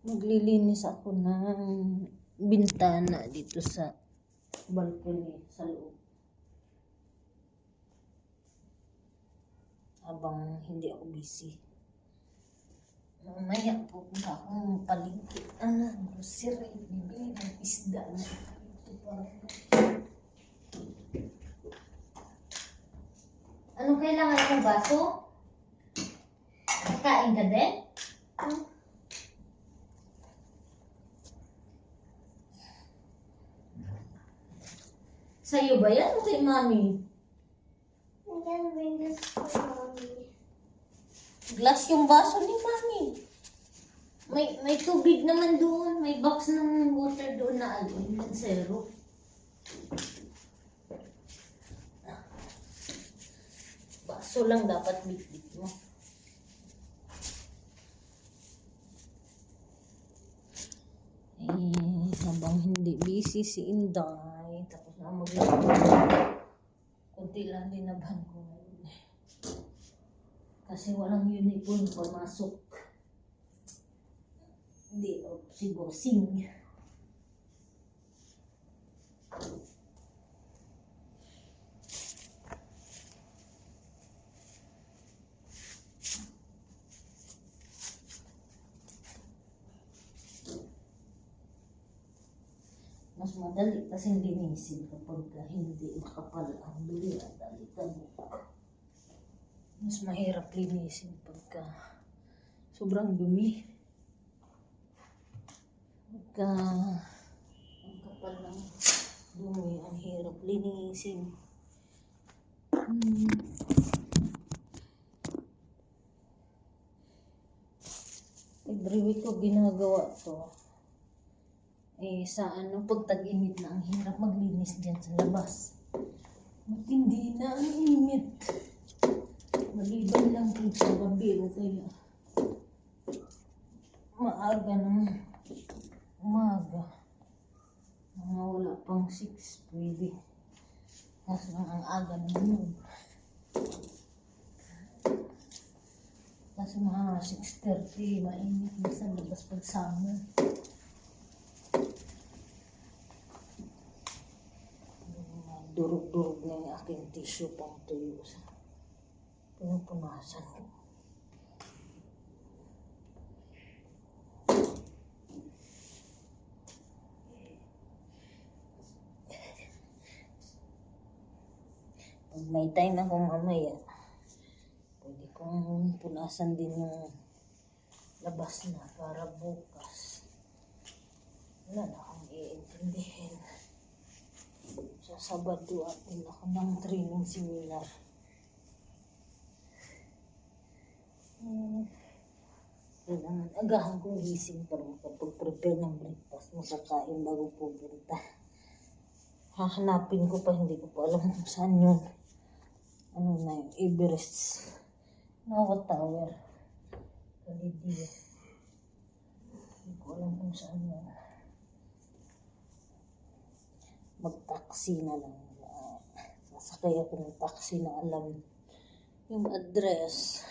Maglilinis ako ng bintana dito sa balcony sa loob. Habang hindi ako busy. Mamaya pupunta akong palengke. Grocery. Bibili ng isda na ito para. Ano kailangan ng baso? Kain ka din? Sa'yo ba yan o kay mami? Glass yung baso ni mami. May tubig naman doon. May box ng water doon na zero. Baso lang dapat bitbit mo. Habang hindi busy si Inday, tapos na maglaro. Kunti lang dinabahan ko ngayon. Kasi walang uniform pamasok. Hindi, si Bossing. Mas madali kasi linisin kapag hindi makapal ang duli at alikabok. Mas mahirap linisin pagka sobrang dumi. Pagka ang kapal ng dumi, ang hirap linisin. Every week ko ginagawa to. Sa pag tag-init na, ang hirap maglinis dyan sa labas. Matindi na ang init. Maliban lang dito sa gabi o kaya maaga ng umaga. Mga wala pang 6 pwede. Kasi ang aga naman yun. Kasi mga 6:30, mainit na sa labas pag summer. Durog-durog na yung aking tissue pang tuyo sa pinupunasan ko. Pag may time ako mamaya, pwede kong punasan din yung labas na para bukas. Wala na akong iintindihin. Sa Sabado atin ako ng training seminar. Kailangan agahan kong gising para makapag-prepare ng breakfast, makakain bago pupunta. Hahanapin ko pa, hindi ko pa alam kung saan yun. Ano na yung Everest Nawa Tower. Kalidia. Hindi ko alam kung saan yun. Mag-taxi na lang. Sasakay ako ng taxi na alam yung address.